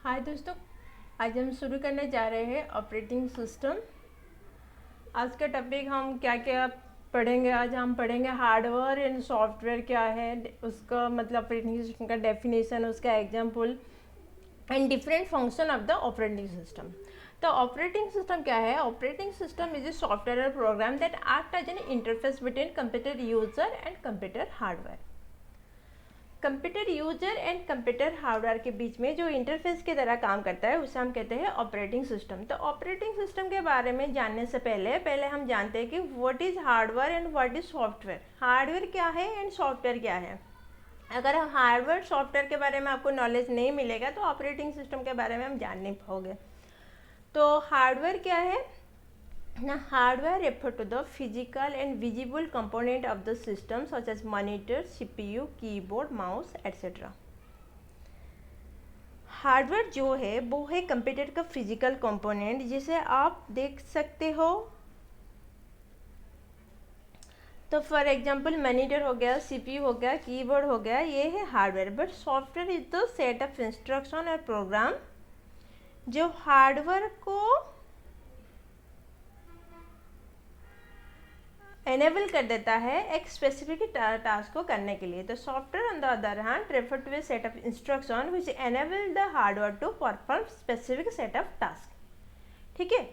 हाय दोस्तों, आज हम शुरू करने जा रहे हैं ऑपरेटिंग सिस्टम। आज का टॉपिक हम क्या क्या पढ़ेंगे। आज हम पढ़ेंगे हार्डवेयर एंड सॉफ्टवेयर क्या है, उसका मतलब ऑपरेटिंग सिस्टम का डेफिनेशन, उसका example and different function of the operating system. तो ऑपरेटिंग सिस्टम क्या है? Operating system is a software program that act as an interface between computer user and computer hardware. Computer user and computer hardware के बीच में जो interface की तरह काम करता है उसे हम कहते हैं ऑपरेटिंग सिस्टम। तो ऑपरेटिंग सिस्टम के बारे में जानने से पहले हम जानते हैं कि what is hardware and what is software. Hardware क्या है एंड सॉफ्टवेयर क्या है। अगर हम हार्डवेयर सॉफ्टवेयर के बारे में आपको नॉलेज नहीं मिलेगा तो ऑपरेटिंग सिस्टम के बारे में हम जान नहीं पाओगे। तो हार्डवेयर क्या है? Now, hardware refer to the physical and visible component of the system such as monitor, CPU, keyboard, mouse, etc. Hardware जो है वो है कंप्यूटर का फिजिकल कंपोनेंट जिसे आप देख सकते हो। तो फॉर एग्जांपल मॉनिटर हो गया, सीपीयू हो गया, कीबोर्ड हो गया, ये है hardware. But software is the set of instruction और प्रोग्राम जो हार्डवेयर को एनेबल कर देता है एक स्पेसिफिक टास्क को करने के लिए। तो software on the other hand refer to a set of instruction which enable the hardware to perform specific set of task. ठीक है,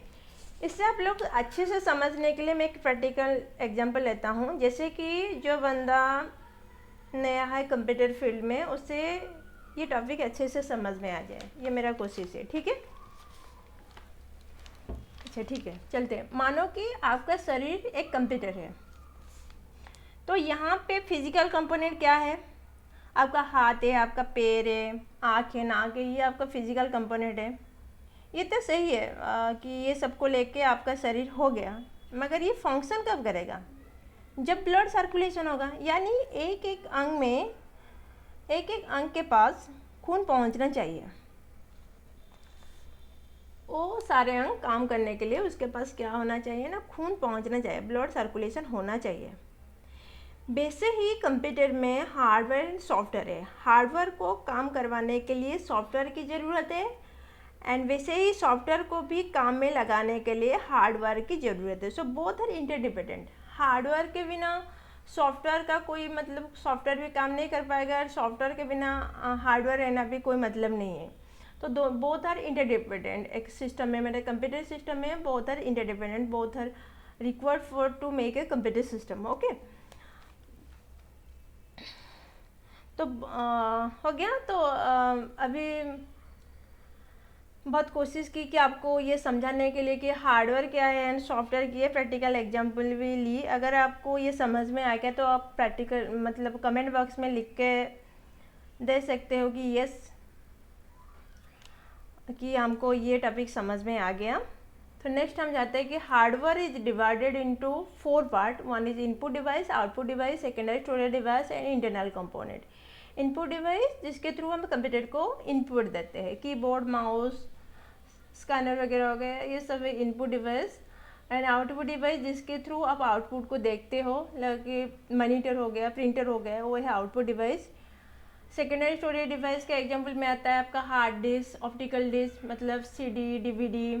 इससे आप लोग अच्छे से समझने के लिए मैं एक प्रैक्टिकल एग्जांपल लेता हूँ। जैसे कि जो बंदा नया है कंप्यूटर फील्ड में, उसे ये टॉपिक अच्छे से समझ में आ जाए, ये मेरा कोशिश है। ठीक है, अच्छा ठीक है, चलते हैं। मानो कि आपका शरीर एक कंप्यूटर है, तो यहाँ पे फिजिकल कंपोनेंट क्या है? आपका हाथ है, आपका पैर है, आँख है, नाक है, ये आपका फिजिकल कंपोनेंट है। ये तो सही है कि ये सबको लेके आपका शरीर हो गया, मगर ये फंक्शन कब करेगा? जब ब्लड सर्कुलेशन होगा, यानी एक एक अंग में, एक एक अंग के पास खून पहुँचना चाहिए। वो सारे अंग काम करने के लिए उसके पास क्या होना चाहिए ना, खून पहुंचना चाहिए, ब्लड सर्कुलेशन होना चाहिए। वैसे ही कंप्यूटर में हार्डवेयर एंड सॉफ्टवेयर है। हार्डवेयर को काम करवाने के लिए सॉफ्टवेयर की ज़रूरत है, एंड वैसे ही सॉफ्टवेयर को भी काम में लगाने के लिए हार्डवेयर की ज़रूरत है। So both are interdependent. Hardware के बिना सॉफ्टवेयर का कोई मतलब, सॉफ्टवेयर भी काम नहीं कर पाएगा, और सॉफ्टवेयर के बिना हार्डवेयर रहना भी कोई मतलब नहीं है। तो दो बोथ आर इंटरडिपेंडेंट। एक सिस्टम में, मेरे कंप्यूटर सिस्टम में both are interdependent, both are required for to make a computer system. Okay, तो हो गया। तो अभी बहुत कोशिश की कि आपको ये समझाने के लिए कि हार्डवेयर क्या है एंड सॉफ्टवेयर की है, प्रैक्टिकल एग्जांपल भी ली। अगर आपको ये समझ में आ गया तो आप प्रैक्टिकल मतलब कमेंट बॉक्स में लिख के दे सकते हो कि यस, कि हमको ये टॉपिक समझ में आ गया। तो नेक्स्ट हम जाते हैं कि hardware is divided into 4 part. One is input device, output device, secondary storage device and internal component. Input device जिसके थ्रू हम कंप्यूटर को इनपुट देते हैं, कीबोर्ड, माउस, स्कैनर वगैरह हो गए, ये सब है input device. And output device जिसके थ्रू आप आउटपुट को देखते हो, कि मॉनिटर हो गया, प्रिंटर हो गया, वो है output device. Secondary storage device का एग्जांपल में आता है आपका हार्ड डिस्क, ऑप्टिकल डिस्क मतलब सीडी, डीवीडी,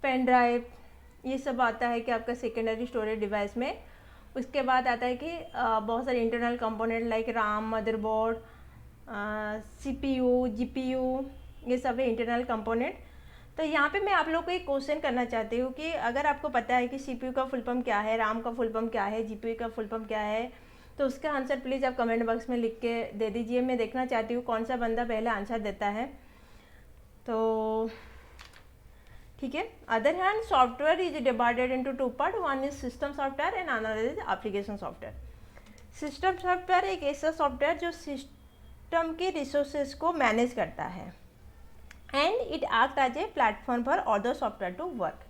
पेन ड्राइव, ये सब आता है कि आपका सेकेंडरी स्टोरेज डिवाइस में। उसके बाद आता है कि बहुत सारे internal component like Ram, motherboard, CPU, GPU, ये सब है इंटरनल कंपोनेंट। तो यहाँ पे मैं आप लोग को एक क्वेश्चन करना चाहती हूँ कि अगर आपको पता है कि सीपीयू का फुल फॉर्म क्या है, राम का फुल फॉर्म क्या है, जीपीयू का फुल फॉर्म क्या है, तो उसका आंसर प्लीज़ आप कमेंट बॉक्स में लिख के दे दीजिए। मैं देखना चाहती हूँ कौन सा बंदा पहले आंसर देता है। तो ठीक है। Other hand software is divided into 2 part. One is system software and another is application software. System software एक ऐसा सॉफ्टवेयर जो सिस्टम के रिसोर्सेज को मैनेज करता है, and it act as a platform for other software to work.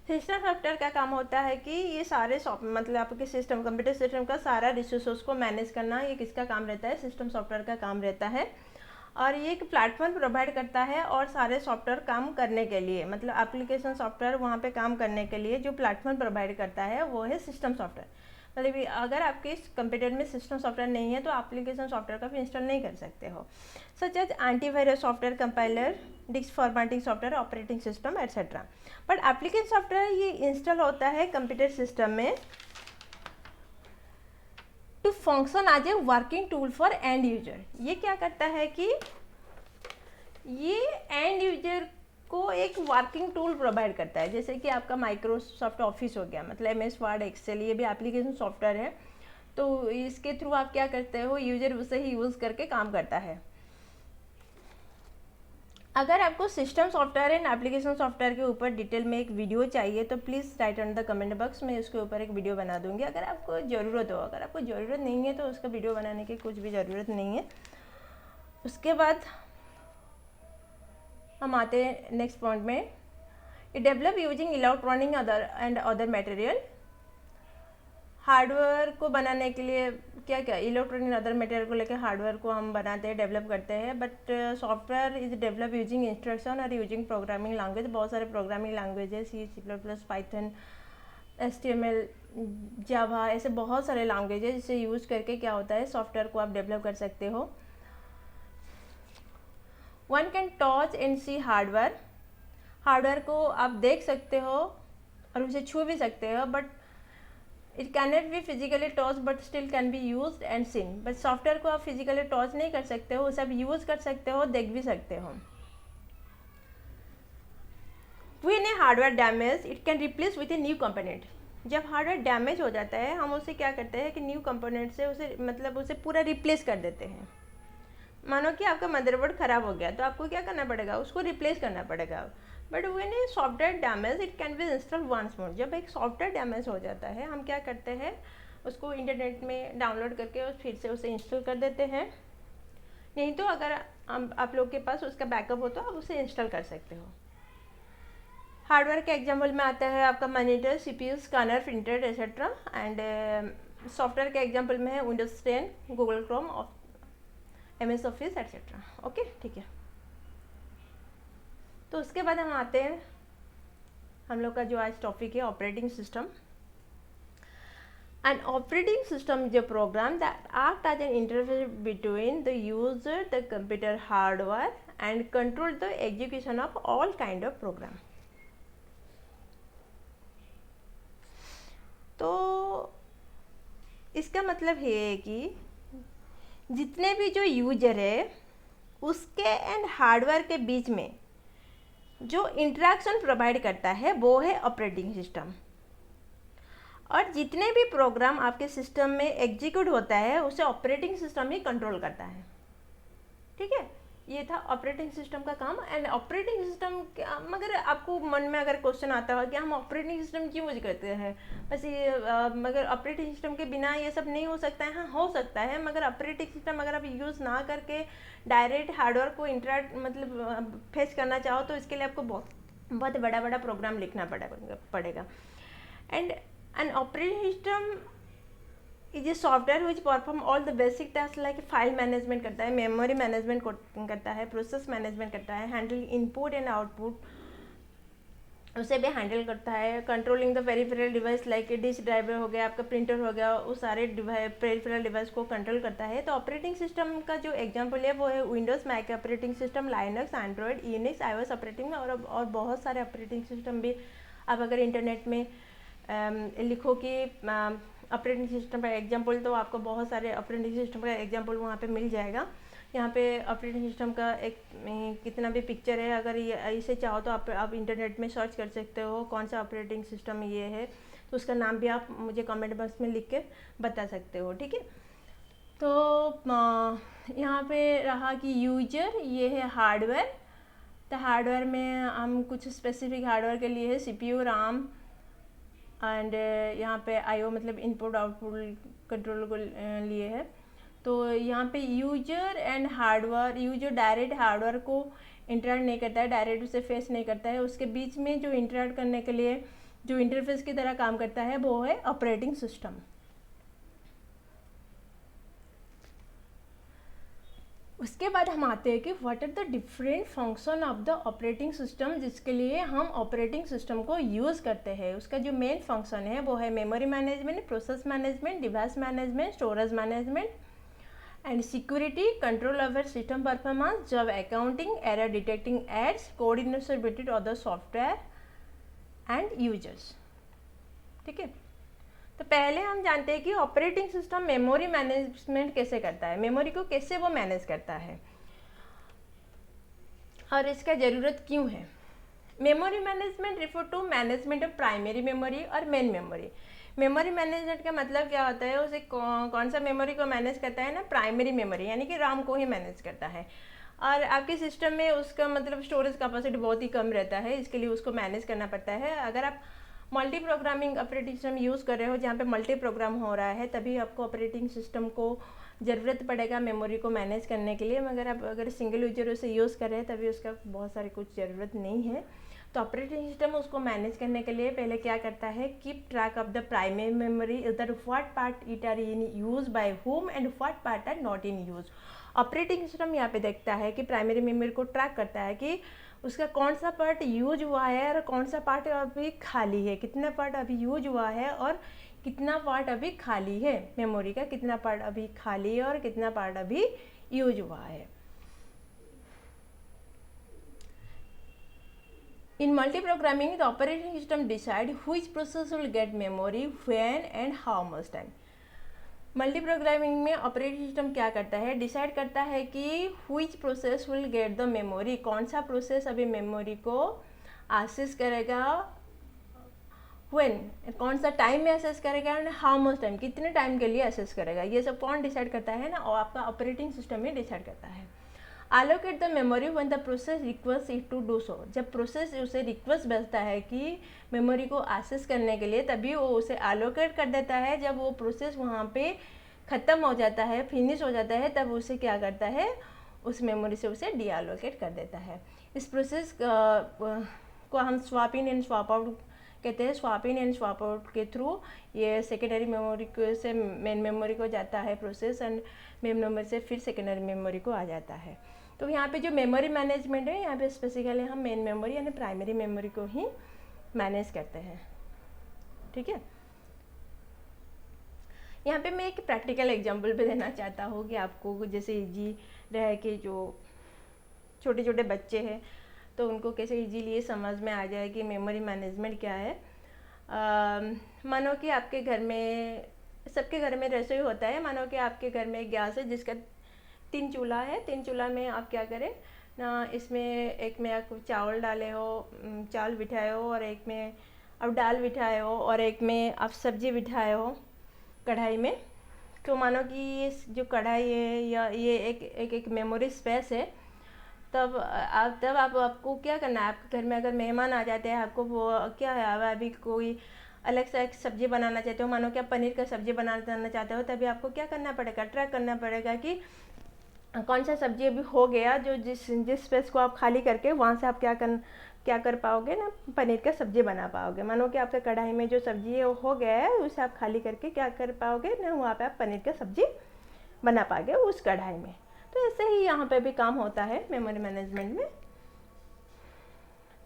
System software का काम होता है कि ये सारे मतलब आपके सिस्टम, कंप्यूटर सिस्टम का सारा रिसोर्स को मैनेज करना, ये किसका काम रहता है? सिस्टम सॉफ्टवेयर का काम रहता है। और ये एक प्लेटफॉर्म प्रोवाइड करता है और सारे सॉफ्टवेयर काम करने के लिए, मतलब एप्लीकेशन सॉफ्टवेयर वहाँ पे काम करने के लिए जो प्लेटफॉर्म प्रोवाइड करता है वो है सिस्टम सॉफ्टवेयर। मतलब अगर आपके कंप्यूटर में सिस्टम सॉफ्टवेयर नहीं है तो एप्लीकेशन सॉफ्टवेयर का भी इंस्टॉल नहीं कर सकते हो, such as antivirus software, compiler, disk formatting software, operating system etcetera. But application software ये इंस्टॉल होता है कंप्यूटर सिस्टम में to function as a working tool for end user. ये क्या करता है कि ये एंड यूजर को एक वर्किंग टूल प्रोवाइड करता है, जैसे कि आपका माइक्रोसॉफ्ट ऑफिस हो गया, मतलब एमएस वर्ड, एक्सेल, ये भी एप्लीकेशन सॉफ्टवेयर है। तो इसके थ्रू आप क्या करते हो, यूजर उसे ही यूज़ करके काम करता है। अगर आपको system software and application software के ऊपर डिटेल में एक वीडियो चाहिए तो please write on the comment box में, इसके ऊपर एक वीडियो बना दूंगी अगर आपको ज़रूरत हो। अगर आपको ज़रूरत नहीं है तो उसका वीडियो बनाने की कुछ भी ज़रूरत नहीं है। उसके बाद हम आते हैं नेक्स्ट पॉइंट में, develop using electronic and other material. Hardware को बनाने के लिए क्या क्या इलेक्ट्रॉनिक अदर मटेरियल को लेकर हार्डवेयर को हम बनाते हैं, डेवलप करते हैं। But software is develop using instruction और यूजिंग प्रोग्रामिंग लैंग्वेज। बहुत सारे programming languages, C++, Python, HTML, जावा, ऐसे बहुत सारे लैंग्वेजेस जिसे यूज़ करके क्या होता है, सॉफ्टवेयर को आप डेवलप कर सकते हो। One can touch and see hardware. Hardware को आप देख सकते हो और उसे छू भी सकते हो, but it cannot be physically touch but still can be use and seen. बट सॉफ्टवेयर को आप फिजिकली टच नहीं कर सकते हो, उसे आप यूज़ कर सकते हो, देख भी सकते हो। When A hardware damage it can replace with a new component. जब हार्डवेयर डैमेज हो जाता है हम उसे क्या करते हैं कि न्यू कंपोनेंट से उसे पूरा रिप्लेस कर देते हैं। मानो कि आपका मदरबोर्ड ख़राब हो गया तो आपको क्या करना पड़ेगा, उसको रिप्लेस करना पड़ेगा। But when a software damage it can be install once more. जब एक सॉफ्टवेयर डैमेज हो जाता है हम क्या करते हैं, उसको इंटरनेट में डाउनलोड करके फिर से उसे इंस्टॉल कर देते हैं। नहीं तो अगर आप लोग के पास उसका बैकअप हो तो आप उसे इंस्टॉल कर सकते हो। हार्डवेयर के एग्जाम्पल में आता है आपका monitor, CPU, scanner, printer etcetera. And software के एग्जाम्पल में है Windows 10, Google Chrome, MS office etcetera. Okay, ठीक है। तो उसके बाद हम आते हैं, हम लोग का जो आज टॉपिक है operating system. An operating system is a program that acts as an interface between the user, the computer hardware, and control the execution of all kind of program. तो इसका मतलब ये है कि जितने भी जो यूजर है उसके एंड हार्डवेयर के बीच में जो इंटरेक्शन प्रोवाइड करता है वो है ऑपरेटिंग सिस्टम। और जितने भी प्रोग्राम आपके सिस्टम में एग्जीक्यूट होता है उसे ऑपरेटिंग सिस्टम ही कंट्रोल करता है। ठीक है, ये था ऑपरेटिंग सिस्टम का काम। एंड ऑपरेटिंग सिस्टम, मगर आपको मन में अगर क्वेश्चन आता हो कि हम ऑपरेटिंग सिस्टम क्यों यूज करते हैं, बस ये मगर ऑपरेटिंग सिस्टम के बिना ये सब नहीं हो सकता है। हाँ, हो सकता है, मगर ऑपरेटिंग सिस्टम अगर आप यूज़ ना करके डायरेक्ट हार्डवेयर को इंटरेक्ट फेस करना चाहो तो इसके लिए आपको बहुत बड़ा बड़ा प्रोग्राम लिखना पड़ेगा। And an operating system is a software which perform all the basic tasks like file management करता है, मेमोरी मैनेजमेंट करता है, प्रोसेस मैनेजमेंट करता है, हैंडल इनपुट एंड आउटपुट उसे भी हैंडल करता है, controlling the peripheral device like disk driver हो गया, आपका प्रिंटर हो गया, उस सारे पेरिफेरल डिवाइस को कंट्रोल करता है। तो ऑपरेटिंग सिस्टम का जो एग्जांपल है वो है Windows, Mac operating system, Linux, Android, Unix, iOS operating और बहुत सारे ऑपरेटिंग सिस्टम भी आप अगर इंटरनेट में लिखो कि ऑपरेटिंग सिस्टम का एग्जांपल तो आपको बहुत सारे ऑपरेटिंग सिस्टम का एग्जांपल वहाँ पे मिल जाएगा। यहाँ पे ऑपरेटिंग सिस्टम का एक कितना भी पिक्चर है, अगर ये इसे चाहो तो आप इंटरनेट में सर्च कर सकते हो कौन सा ऑपरेटिंग सिस्टम ये है, तो उसका नाम भी आप मुझे कमेंट बॉक्स में लिख के बता सकते हो। ठीक है, तो यहाँ पे रहा कि यूजर, ये है हार्डवेयर। तो हार्डवेयर में हम कुछ स्पेसिफिक हार्डवेयर के लिए है CPU, RAM एंड यहाँ पे IO मतलब इनपुट आउटपुट कंट्रोल को लिए है। तो यहाँ पे user and hardware, user direct hardware को इंटरेक्ट नहीं करता है, डायरेक्ट उसे फेस नहीं करता है, उसके बीच में जो इंटरेक्ट करने के लिए जो इंटरफेस की तरह काम करता है वो है ऑपरेटिंग सिस्टम। उसके बाद हम आते हैं कि what are the different function of the operating system, जिसके लिए हम ऑपरेटिंग सिस्टम को यूज़ करते हैं। उसका जो मेन फंक्शन है वो है memory management, process management, device management, storage management and security, control over system performance, job accounting, error detecting aids, coordination between other software and users. ठीक है, तो पहले हम जानते हैं कि ऑपरेटिंग सिस्टम मेमोरी मैनेजमेंट कैसे करता है, मेमोरी को कैसे वो मैनेज करता है और इसका ज़रूरत क्यों है। Memory management refer to management of primary memory और मेन मेमोरी। मेमोरी मैनेजमेंट का मतलब क्या होता है, उसे कौन सा मेमोरी को मैनेज करता है ना, प्राइमरी मेमोरी यानी कि RAM को ही मैनेज करता है। और आपके सिस्टम में उसका मतलब स्टोरेज कैपेसिटी बहुत ही कम रहता है, इसके लिए उसको मैनेज करना पड़ता है। अगर आप multi programming operating system use कर रहे हो जहाँ पे मल्टी प्रोग्राम हो रहा है, तभी आपको ऑपरेटिंग सिस्टम को ज़रूरत पड़ेगा मेमोरी को मैनेज करने के लिए। मगर आप अगर सिंगल यूजर से यूज़ कर रहे हैं तभी उसका बहुत सारी कुछ ज़रूरत नहीं है। तो ऑपरेटिंग सिस्टम उसको मैनेज करने के लिए पहले क्या करता है, keep track of the primary memory, that what part it are in use by whom and what part are not in use. Operating system यहाँ पे देखता है कि प्राइमरी मेमोरी को ट्रैक करता है कि उसका कौन सा पार्ट यूज हुआ है और कौन सा पार्ट अभी खाली है, कितना पार्ट अभी यूज हुआ है और कितना पार्ट अभी खाली है, मेमोरी का कितना पार्ट अभी खाली है और कितना पार्ट अभी यूज हुआ है। In multi-programming, the operating system decide which process will get memory, when and how much time. Multi programming में ऑपरेटिंग सिस्टम क्या करता है, डिसाइड करता है कि which process will get the memory, कौन सा प्रोसेस अभी मेमोरी को एक्सेस करेगा, when कौन सा टाइम में एक्सेस करेगा एंड हाउ मच टाइम, कितने टाइम के लिए एक्सेस करेगा। ये सब कौन डिसाइड करता है ना, और आपका ऑपरेटिंग सिस्टम ही डिसाइड करता है। allocate the memory when the process requests it to do so, जब प्रोसेस उसे रिक्वेस्ट भेजता है कि मेमोरी को एक्सेस करने के लिए, तभी वो उसे allocate कर देता है। जब वो प्रोसेस वहाँ पे ख़त्म हो जाता है, फिनिश हो जाता है, तब उसे क्या करता है, उस मेमोरी से उसे डीअलोकेट कर देता है। इस प्रोसेस को हम swap in and swap out कहते हैं। Swap in and swap out के थ्रू ये सेकेंडरी मेमोरी से मेन मेमोरी को जाता है प्रोसेस, एंड मेन मेमोरी से फिर सेकेंडरी मेमोरी को आ जाता है। तो यहाँ पे जो मेमोरी मैनेजमेंट है, यहाँ पे स्पेसिफिकली हम मेन मेमोरी यानी प्राइमरी मेमोरी को ही मैनेज करते हैं। ठीक है, यहाँ पे मैं एक प्रैक्टिकल एग्जांपल भी देना चाहता हूँ कि आपको जैसे इजी रहे कि जो छोटे छोटे बच्चे हैं तो उनको कैसे इजीली ये समझ में आ जाए कि मेमोरी मैनेजमेंट क्या है। मानो कि आपके घर में, सबके घर में रसोई होता है, मानो कि आपके घर में एक गैस है जिसका 3 चूल्हा है। 3 चूल्हा में आप क्या करें ना, इसमें एक में आप चावल डाले हो, चावल बिठाए हो, और एक में आप दाल बिठाए हो, और एक में आप सब्जी बिठाए हो कढ़ाई में। तो मानो कि ये जो कढ़ाई है या ये एक मेमोरी स्पेस है। तब आपको क्या करना है, आपके घर में अगर मेहमान आ जाते हैं, आपको वो क्या है, अभी कोई अलग से एक सब्ज़ी बनाना चाहते हो, मानो कि आप पनीर का सब्ज़ी बनाना चाहते हो, तभी आपको क्या करना पड़ेगा, ट्रैक करना पड़ेगा कि कौन सा सब्ज़ी अभी हो गया, जो जिस स्पेस को आप खाली करके वहाँ से आप क्या कर पाओगे ना, पनीर का सब्ज़ी बना पाओगे। मानो कि आपके कढ़ाई में जो सब्ज़ी है वो हो गया है, उसे आप खाली करके क्या कर पाओगे ना, वहाँ पे आप पनीर का सब्ज़ी बना पाओगे उस कढ़ाई में। तो ऐसे ही यहाँ पे भी काम होता है मेमोरी मैनेजमेंट में।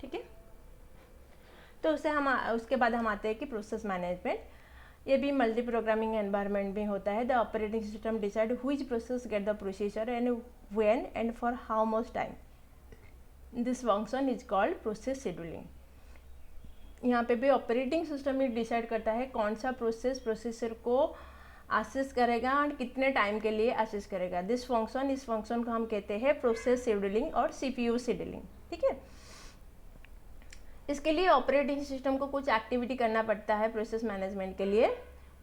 ठीक है, तो उसके बाद हम आते हैं कि प्रोसेस मैनेजमेंट। ये भी मल्टी प्रोग्रामिंग एनवायरनमेंट में होता है। The operating system decide which process get the processor and when and for how much time. This function is called process scheduling. यहाँ पे भी ऑपरेटिंग सिस्टम ही डिसाइड करता है कौन सा प्रोसेसर को एक्सेस करेगा और कितने टाइम के लिए एक्सेस करेगा। इस फंक्शन को हम कहते हैं प्रोसेस शेड्यूलिंग और CPU शेड्यूलिंग। ठीक है, इसके लिए ऑपरेटिंग सिस्टम को कुछ एक्टिविटी करना पड़ता है प्रोसेस मैनेजमेंट के लिए।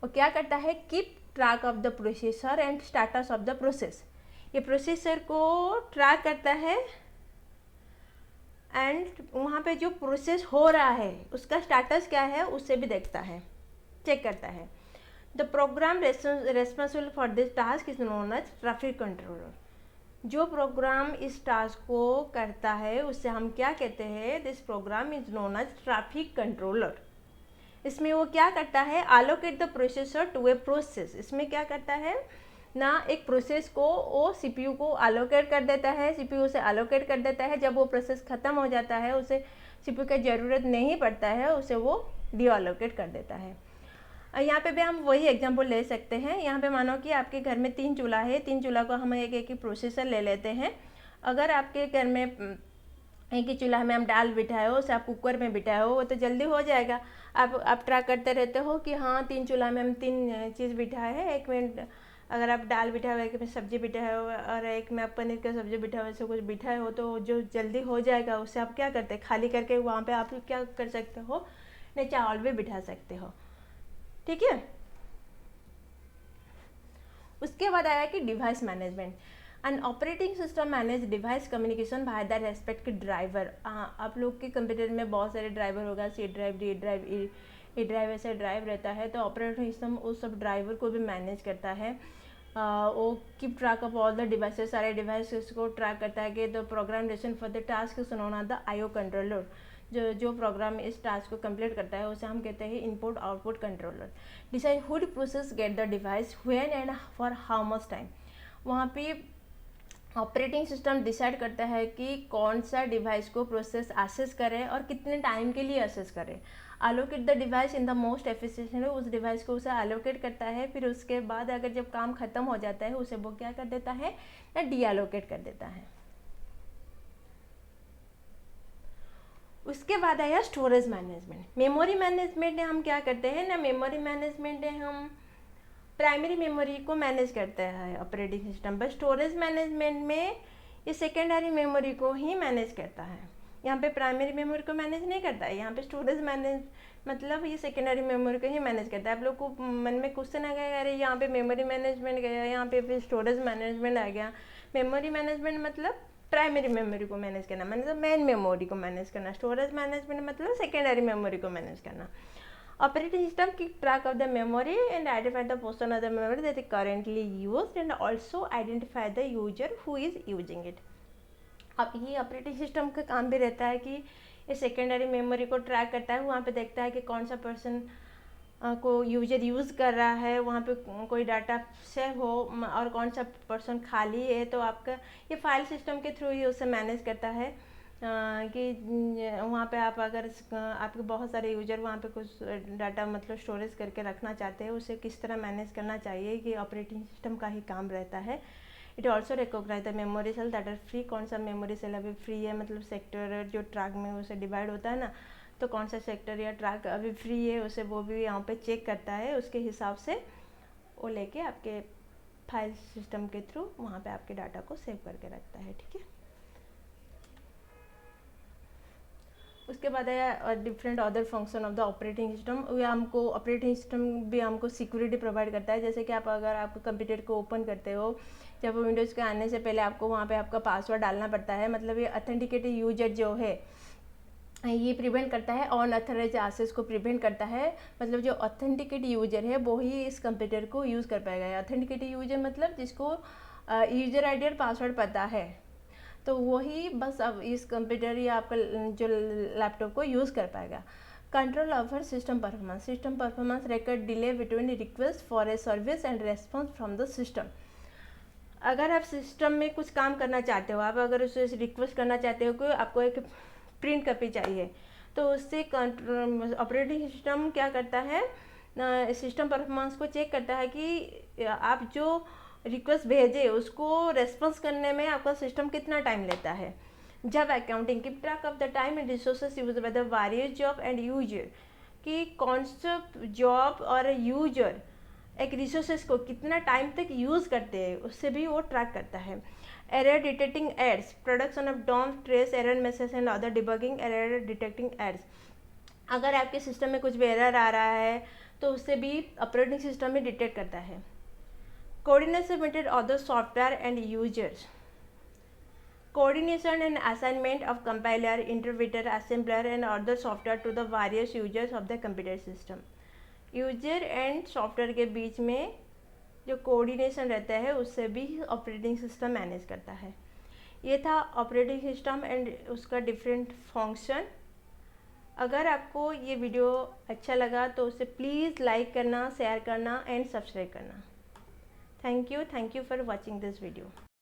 और क्या करता है, keep track of the processor and status of the process. ये प्रोसेसर को ट्रैक करता है एंड वहाँ पे जो प्रोसेस हो रहा है उसका स्टेटस क्या है उससे भी देखता है, चेक करता है। The program responsible for this task is known as traffic controller. जो प्रोग्राम इस टास्क को करता है उससे हम क्या कहते हैं, this program is known as traffic controller. इसमें वो क्या करता है, allocate the processor to a process. इसमें क्या करता है, ना एक प्रोसेस को वो सीपीयू को अलोकेट कर देता है, सीपीयू से अलोकेट कर देता है। जब वो प्रोसेस ख़त्म हो जाता है, उसे सीपीयू की ज़रूरत नहीं पड़ता है, उसे वो डीअलोकेट कर देता है। यहाँ पे भी हम वही एग्जांपल ले सकते हैं। यहाँ पे मानो कि आपके घर में 3 चूल्हा है, 3 चूल्हा को हम एक एक प्रोसेसर ले लेते हैं। अगर आपके घर में एक ही चूल्हा में हम दाल बिठाए हो, उसे आप कुकर में बिठाए हो, वो तो जल्दी हो जाएगा। आप ट्राई करते रहते हो कि हाँ 3 चूल्हा में हम 3 चीज़ बिठाए हैं, एक में अगर आप दाल बिठाए हो, एक में सब्जी बिठाए हो और एक में आप पनीर का सब्जी बिठाए हो, ऐसे कुछ बिठाए हो तो जो जल्दी हो जाएगा उससे आप क्या करते हैं, खाली करके वहाँ पे आप क्या कर सकते हो, नहीं चावल भी बिठा सकते हो। ठीक है। उसके बाद आया कि device management. An operating system manage device communication by the respect driver. आप लोग के कंप्यूटर में बहुत सारे ड्राइवर होगा, C drive, D drive, E drive, ऐसे ड्राइव रहता है। तो ऑपरेटिंग सिस्टम उस सब ड्राइवर को भी मैनेज करता है। वो keep track of all the devices, सारे डिवाइसेस को ट्रैक करता है कि the programmation for the task is known as the IO controller. जो प्रोग्राम इस टास्क को कंप्लीट करता है उसे हम कहते हैं input output controller. Decide which process get the device when and for how much time. वहाँ पे ऑपरेटिंग सिस्टम डिसाइड करता है कि कौन सा डिवाइस को प्रोसेस एक्सेस करे और कितने टाइम के लिए एक्सेस करे। Allocate the device in the most efficient, उस डिवाइस को उसे अलोकेट करता है। फिर उसके बाद अगर जब काम खत्म हो जाता है उसे वो क्या कर देता है, या डीअलोकेट कर देता है। उसके बाद आया स्टोरेज मैनेजमेंट। मेमोरी मैनेजमेंट में हम क्या करते हैं ना, मेमोरी मैनेजमेंट में हम प्राइमरी मेमोरी को मैनेज करते हैं operating system, but storage management में ये सेकेंडरी मेमोरी को ही मैनेज करता है। यहाँ पे प्राइमरी मेमोरी को मैनेज नहीं करता है। यहाँ पे स्टोरेज मैनेज मतलब ये सेकेंडरी मेमोरी को ही मैनेज करता है। आप लोग को मन में क्वेश्चन आ गया, अरे यहाँ पे मेमोरी मैनेजमेंट गया, यहाँ पे फिर स्टोरेज मैनेजमेंट आ गया। मेमोरी मैनेजमेंट मतलब प्राइमरी मेमोरी को मैनेज करना, मतलब मेन मेमोरी को मैनेज करना। स्टोरेज मैनेजमेंट मतलब सेकेंडरी मेमोरी को मैनेज करना। Operating system keep track of the memory and identify the portion of the memory that is currently used and also identify the user who is using it. अब ये operating system का काम भी रहता है कि ये सेकेंडरी मेमोरी को ट्रैक करता है, वहाँ पे देखता है कि कौन सा पर्सन को यूजर यूज़ कर रहा है, वहाँ पे कोई डाटा सेव हो और कौन सा पर्सन खाली है। तो आपका ये फाइल सिस्टम के थ्रू ही उसे मैनेज करता है कि वहाँ पे आप अगर आपके बहुत सारे यूजर वहाँ पे कुछ डाटा मतलब स्टोरेज करके रखना चाहते हैं, उसे किस तरह मैनेज करना चाहिए कि ऑपरेटिंग सिस्टम का ही काम रहता है। It also recognize the memory cell that are free. कौन सा मेमोरी सेल अभी फ्री है, मतलब सेक्टर जो ट्रैक में उसे डिवाइड होता है ना, तो कौन सा सेक्टर या ट्रैक अभी फ्री है उसे वो भी यहाँ पे चेक करता है। उसके हिसाब से वो लेके आपके फाइल सिस्टम के थ्रू वहाँ पे आपके डाटा को सेव करके रखता है। ठीक है। उसके बाद आया different other function of the operating system. ये हमको ऑपरेटिंग सिस्टम भी हमको सिक्योरिटी प्रोवाइड करता है। जैसे कि आप अगर आप कंप्यूटर को ओपन करते हो, जब विंडोज़ के आने से पहले आपको वहाँ पे आपका पासवर्ड डालना पड़ता है। मतलब ये ऑथेंटिकेटेड यूजर जो है ये प्रिवेंट करता है, अनऑथराइज्ड एक्सेस को प्रिवेंट करता है। मतलब जो ऑथेंटिकेटेड यूजर है वो ही इस कंप्यूटर को यूज़ कर पाएगा। ऑथेंटिकेटेड यूजर मतलब जिसको यूजर आईडी और पासवर्ड पता है, तो वही बस अब इस कंप्यूटर या आपका जो लैपटॉप को यूज़ कर पाएगा। Control over system performance. System performance record delay between request for a service and response from the system. अगर आप सिस्टम में कुछ काम करना चाहते हो, आप अगर उसे रिक्वेस्ट करना चाहते हो कि आपको एक प्रिंट कॉपी चाहिए, तो उससे ऑपरेटिंग सिस्टम क्या करता है, सिस्टम परफॉर्मेंस को चेक करता है कि आप जो रिक्वेस्ट भेजे उसको रेस्पॉन्स करने में आपका सिस्टम कितना टाइम लेता है। जब accounting keep track of the time and resources use by the various job and user, कि कौन सा जॉब और यूजर एक रिसोर्सेज को कितना टाइम तक यूज़ करते हैं उससे भी वो ट्रैक करता है। Error detecting aids, production of dump trace error message and other debugging error detecting aids. अगर आपके सिस्टम में कुछ भी एरर आ रहा है तो उससे भी ऑपरेटिंग सिस्टम ही डिटेक्ट करता है। Coordination between other software and users, coordination and assignment of compiler, interpreter, assembler and other software to the various users of the computer system. User and software के बीच में जो कोऑर्डिनेशन रहता है उससे भी ऑपरेटिंग सिस्टम मैनेज करता है। ये था ऑपरेटिंग सिस्टम एंड उसका डिफरेंट फंक्शन। अगर आपको ये वीडियो अच्छा लगा तो उसे प्लीज़ लाइक करना, शेयर करना एंड सब्सक्राइब करना। Thank you for watching this video.